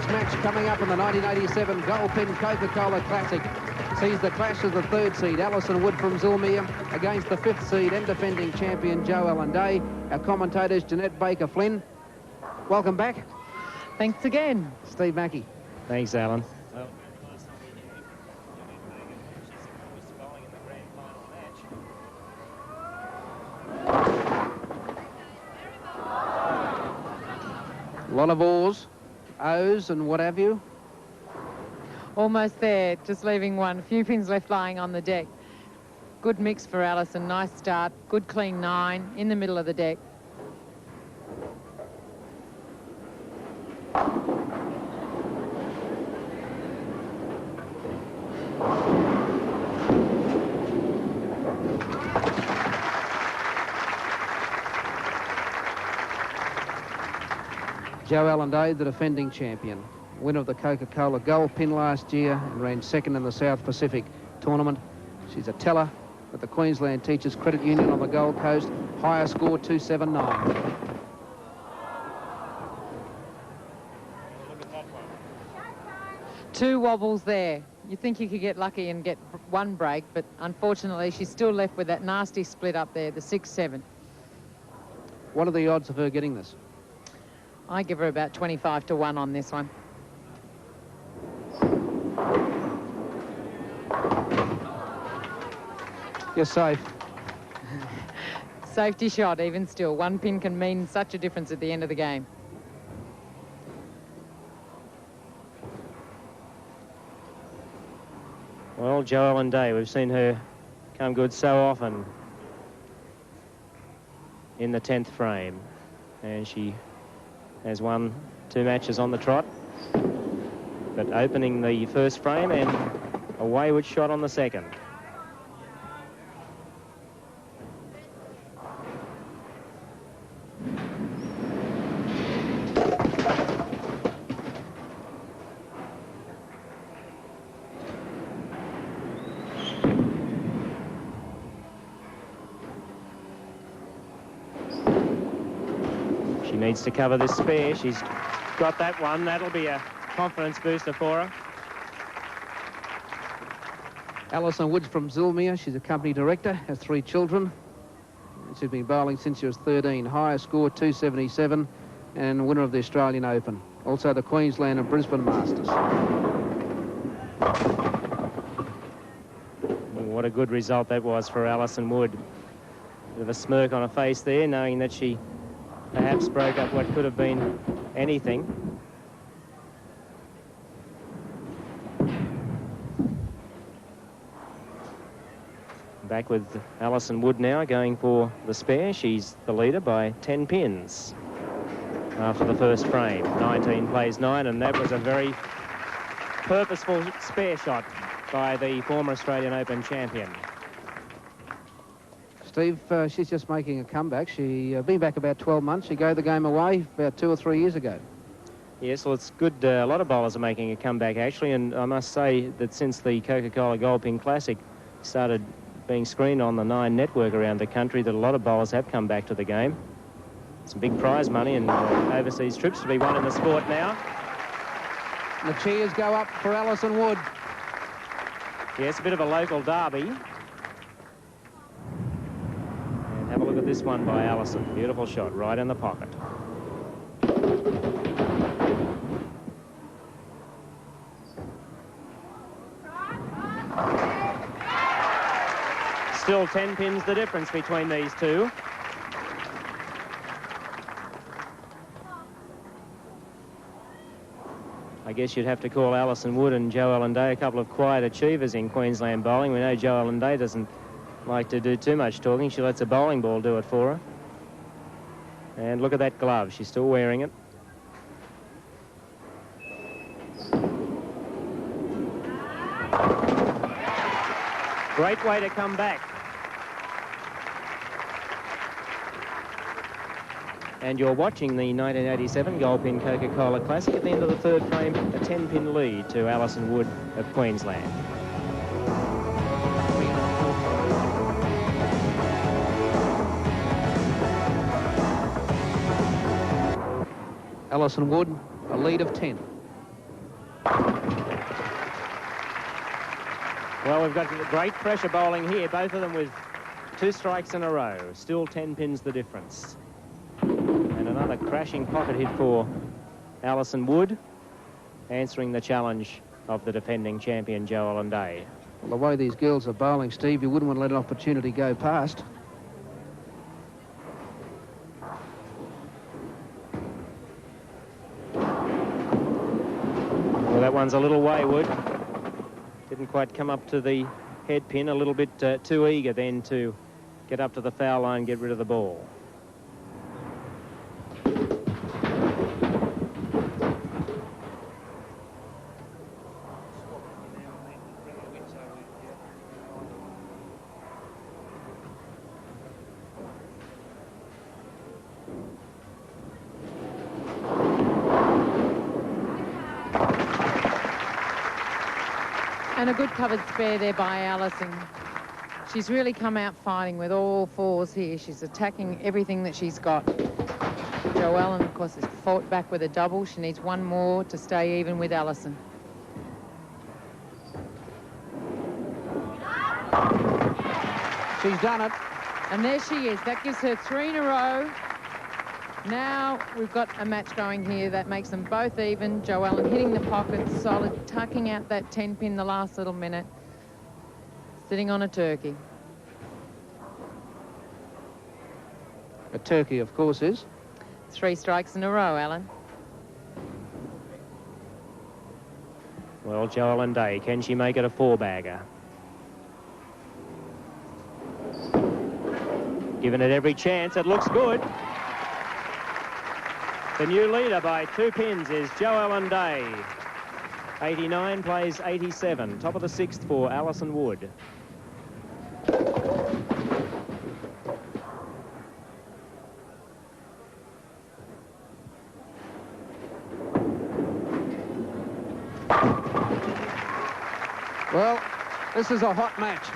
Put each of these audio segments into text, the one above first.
next match coming up in the 1987 Goldpin Coca-Cola Classic sees the clash of the third seed, Alison Wood from Zilmere, against the fifth seed and defending champion, Joe Allen Day. Our commentators, Jeanette Baker-Flynn. Welcome back. Thanks again. Steve Mackey. Thanks, Alan. A lot of O's and what have you. Almost there, just leaving one. A few pins left lying on the deck. Good mix for Alison, nice start. Good clean 9 in the middle of the deck. Joe Allen Day, the defending champion, winner of the Coca-Cola Goldpin last year and ran second in the South Pacific tournament. She's a teller at the Queensland Teachers Credit Union on the Gold Coast. Higher score, 279. Two wobbles there. You think you could get lucky and get one break, but unfortunately she's still left with that nasty split up there, the 6-7. What are the odds of her getting this? I give her about 25 to 1 on this one. You're safe. Safety shot, even still. One pin can mean such a difference at the end of the game. Well, Joe Allen Day, we've seen her come good so often in the 10th frame. And she has won 2 matches on the trot. But opening the first frame and a wayward shot on the second. She needs to cover this spare. She's got that one. That'll be a confidence booster for her. Alison Woods from Zilmere. She's a company director, has 3 children. She's been bowling since she was 13. Higher score, 277, and winner of the Australian Open. Also the Queensland and Brisbane Masters. What a good result that was for Alison Wood. With a smirk on her face there, knowing that she perhaps broke up what could have been anything. Back with Alison Wood now, going for the spare. She's the leader by 10 pins after the first frame. 19 plays 9, and that was a very purposeful spare shot by the former Australian Open champion. Steve, she's just making a comeback. She been back about 12 months. She gave the game away about 2 or 3 years ago. Yes, well, it's good. A lot of bowlers are making a comeback, actually, and I must say that since the Coca-Cola Goldpin Classic started being screened on the 9 network around the country, that a lot of bowlers have come back to the game. Some big prize money and overseas trips to be won in the sport now. And the cheers go up for Alison Wood. Yes, a bit of a local derby. And have a look at this one by Alison. Beautiful shot, right in the pocket. Still 10 pins the difference between these two. I guess you'd have to call Alison Wood and Joe Allen Day a couple of quiet achievers in Queensland bowling. We know Joe Allen Day doesn't like to do too much talking. She lets a bowling ball do it for her. And look at that glove. She's still wearing it. Great way to come back. And you're watching the 1987 Goldpin Coca-Cola Classic. At the end of the third frame, a 10-pin lead to Alison Wood of Queensland. Alison Wood, a lead of 10. Well, we've got great pressure bowling here, both of them with 2 strikes in a row. Still 10 pins the difference. And another crashing pocket hit for Alison Wood, answering the challenge of the defending champion, Joe Day. Well, the way these girls are bowling, Steve, you wouldn't want to let an opportunity go past. Well, that one's a little wayward. Didn't quite come up to the head pin, a little bit too eager then to get up to the foul line, get rid of the ball. And a good covered spare there by Alison. She's really come out fighting with all 4s here. She's attacking everything that she's got. Joellen, of course, has fought back with a double. She needs 1 more to stay even with Alison. She's done it. And there she is. That gives her 3 in a row. Now we've got a match going here that makes them both even. Joellen hitting the pocket, solid, tucking out that 10 pin the last little minute. Sitting on a turkey. A turkey, of course, is. 3 strikes in a row, Alan. Well, Joellen Day, can she make it a 4-bagger? Given it every chance, it looks good. The new leader by 2 pins is Joellen Day. 89 plays 87. Top of the 6th for Alison Wood. Well, this is a hot match.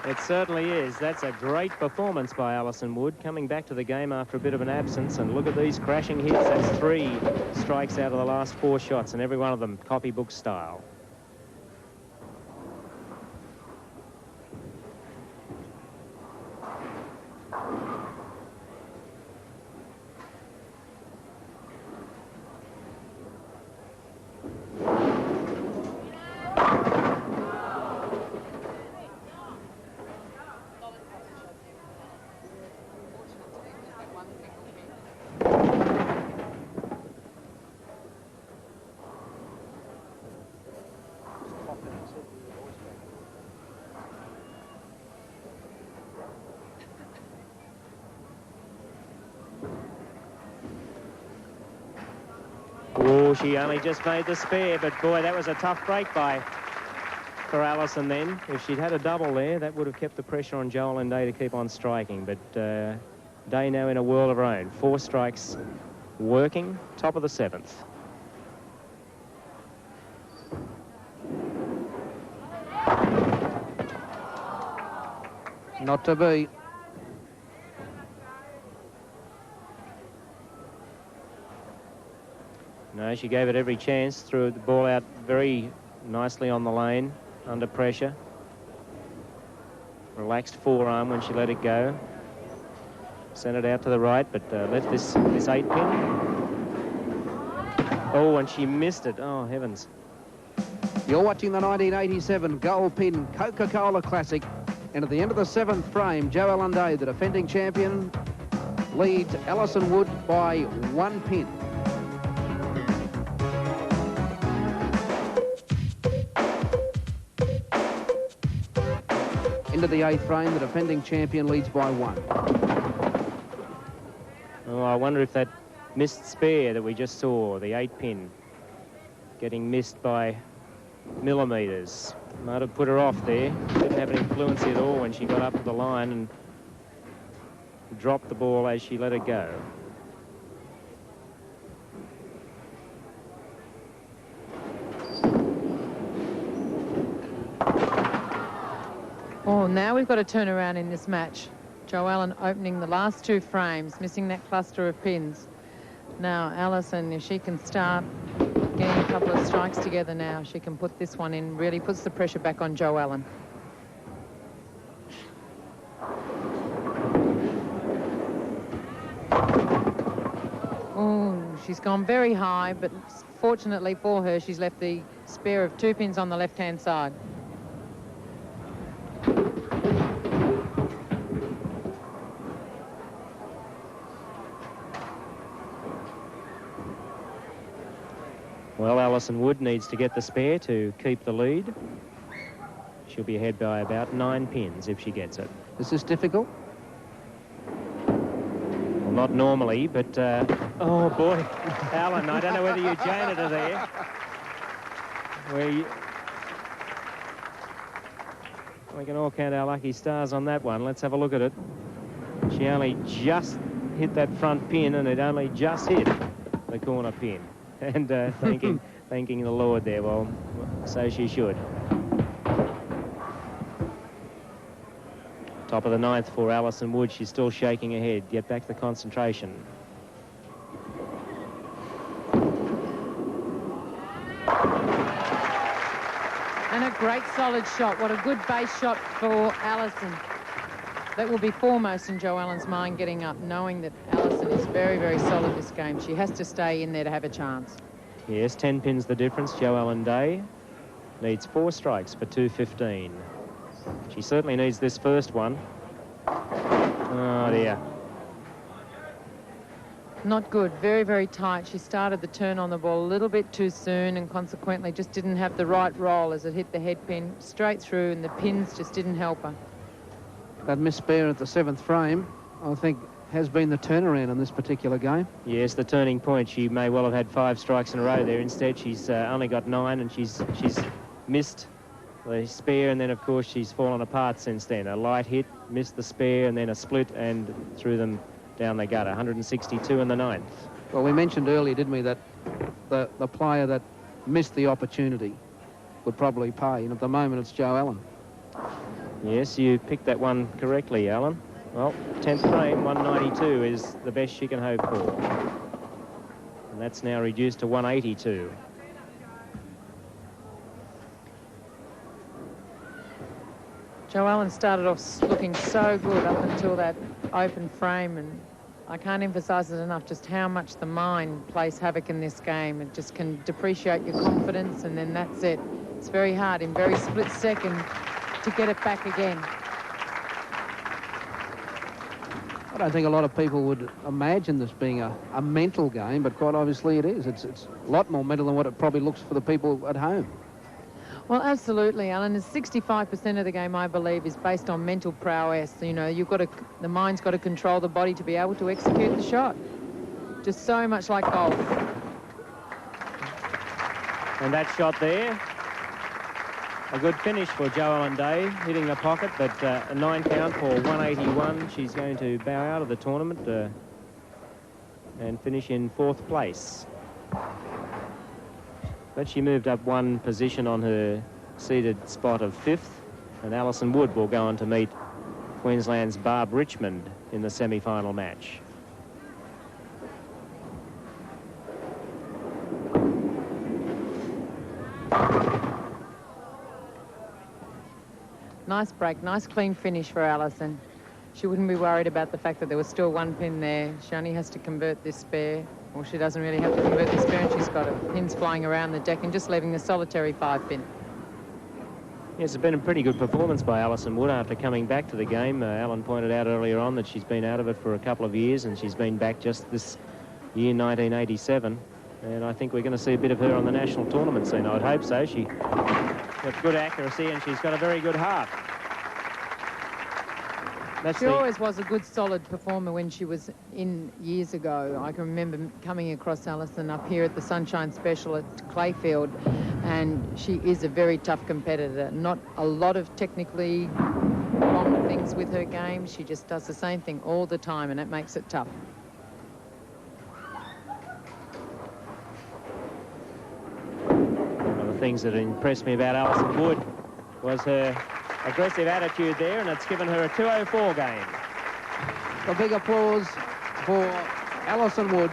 It certainly is. That's a great performance by Alison Wood, coming back to the game after a bit of an absence. And look at these crashing hits. That's 3 strikes out of the last 4 shots, and every one of them copybook style. Oh, she only just made the spare, but boy, that was a tough break for Alison then. If she'd had a double there, that would have kept the pressure on Joellen Day to keep on striking. But Day now in a world of her own. 4 strikes working, top of the 7th. Not to be. No, she gave it every chance, threw the ball out very nicely on the lane, under pressure. Relaxed forearm when she let it go. Sent it out to the right, but left this 8 pin. Oh, and she missed it. Oh, heavens. You're watching the 1987 Goldpin Coca-Cola Classic. And at the end of the 7th frame, Joellen Day, the defending champion, leads Alison Wood by 1 pin. Into the 8th frame, the defending champion leads by 1. Oh, I wonder if that missed spare that we just saw, the 8 pin, getting missed by millimetres. Might have put her off there. Didn't have any fluency at all when she got up to the line and dropped the ball as she let it go. Oh, now we've got to turn around in this match. Joellen opening the last 2 frames, missing that cluster of pins. Now, Alison, if she can start getting a couple of strikes together now. She can put this one in, really puts the pressure back on Jo Allen. Oh, she's gone very high, but fortunately for her, she's left the spare of 2 pins on the left-hand side. Well, Alison Wood needs to get the spare to keep the lead. She'll be ahead by about 9 pins if she gets it. Is this difficult? Well, not normally, but... oh, boy. Alan, I don't know whether you janed her there. We can all count our lucky stars on that one. Let's have a look at it. She only just hit that front pin, and it only just hit the corner pin. And thanking the Lord there. Well, so she should. Top of the 9th for Alison Wood. She's still shaking her head. Get back to the concentration. And a great solid shot. What a good base shot for Alison. That will be foremost in Jo Allen's mind, getting up, knowing that Alison is very, very solid this game. She has to stay in there to have a chance. Yes, 10 pins the difference. Jo Allen Day needs 4 strikes for 215. She certainly needs this first one. Oh, dear. Not good. Very, very tight. She started the turn on the ball a little bit too soon and consequently just didn't have the right roll as it hit the head pin straight through, and the pins just didn't help her. That missed spare at the 7th frame, I think, has been the turnaround in this particular game. Yes, the turning point. She may well have had 5 strikes in a row there. Instead, she's only got 9, and she's missed the spare, and then, of course, she's fallen apart since then. A light hit, missed the spare, and then a split, and threw them down the gutter. 162 in the 9th. Well, we mentioned earlier, didn't we, that the player that missed the opportunity would probably pay, and at the moment it's Jo Allen. Yes, you picked that one correctly, Alan. Well, 10th frame, 192 is the best she can hope for. And that's now reduced to 182. Jo Allen started off looking so good up until that open frame, and I can't emphasise it enough just how much the mind plays havoc in this game. It just can depreciate your confidence, and then that's it. It's very hard in very split second to get it back again. I don't think a lot of people would imagine this being a mental game, but quite obviously it is. It's a lot more mental than what it probably looks for the people at home. Well, absolutely, Alan. 65% of the game, I believe, is based on mental prowess. You know, the mind's got to control the body to be able to execute the shot. Just so much like golf. And that shot there, a good finish for Jo Allen Day, hitting the pocket, but a 9 count for 181. She's going to bow out of the tournament and finish in 4th place. But she moved up 1 position on her seeded spot of 5th, and Alison Wood will go on to meet Queensland's Barb Richmond in the semi-final match. Nice break, nice clean finish for Alison. She wouldn't be worried about the fact that there was still 1 pin there. She only has to convert this spare. Well, she doesn't really have to convert the spare, and she's got pins flying around the deck and just leaving the solitary 5 pin. Yes, it's been a pretty good performance by Alison Wood after coming back to the game. Alan pointed out earlier on that she's been out of it for a couple of years, and she's been back just this year, 1987. And I think we're going to see a bit of her on the national tournament scene. I'd hope so. She got good accuracy, and she's got a very good heart. She always was a good, solid performer when she was in years ago. I can remember coming across Alison up here at the Sunshine Special at Clayfield, and she is a very tough competitor. Not a lot of technically wrong things with her game. She just does the same thing all the time, and that makes it tough. One of the things that impressed me about Alison Wood was her aggressive attitude there, and it's given her a 204 game. A big applause for Alison Wood,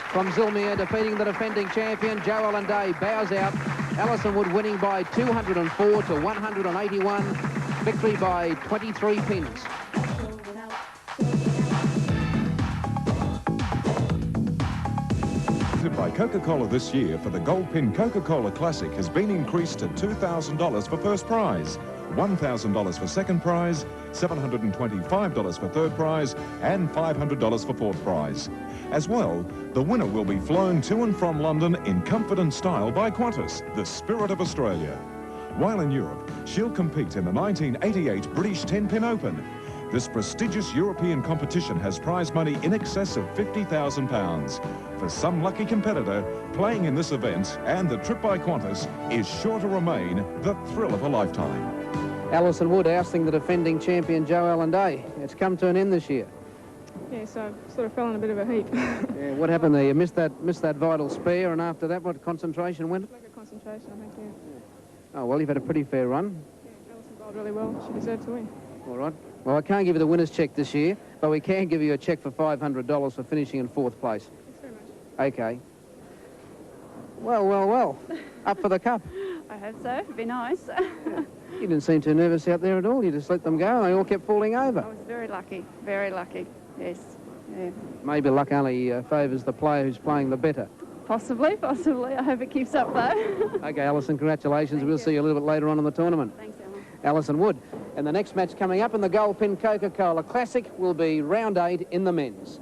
from Zilmere, defeating the defending champion. Joe Ellen Day bows out. Alison Wood winning by 204 to 181. Victory by 23 pins. By Coca-Cola this year for the Goldpin Coca-Cola Classic has been increased to $2,000 for first prize, $1,000 for second prize, $725 for third prize, and $500 for fourth prize. As well, the winner will be flown to and from London in comfort and style by Qantas, the spirit of Australia. While in Europe, she'll compete in the 1988 British 10-pin Open. This prestigious European competition has prize money in excess of £50,000. For some lucky competitor, playing in this event and the trip by Qantas is sure to remain the thrill of a lifetime. Alison Wood ousting the defending champion Joe Ellen Day. It's come to an end this year. Yeah, so I sort of fell in a bit of a heap. Yeah, what happened there? You missed that vital spare, and after that, what concentration went? Lack of concentration, I think, yeah. Oh, well, you've had a pretty fair run. Yeah, Alison bowled really well. She deserved to win. All right. Well, I can't give you the winner's cheque this year, but we can give you a cheque for $500 for finishing in fourth place. Thanks very much. Okay. Well. Up for the cup. I hope so. It'd be nice. You didn't seem too nervous out there at all. You just let them go and they all kept falling over. I was very lucky. Very lucky. Yes. Yeah. Maybe luck only favours the player who's playing the better. Possibly. I hope it keeps up, though. Okay, Alison, congratulations. We'll see you a little bit later on in the tournament. Thanks, Alan. Alison Wood. And the next match coming up in the Goldpin Coca-Cola Classic will be round 8 in the men's.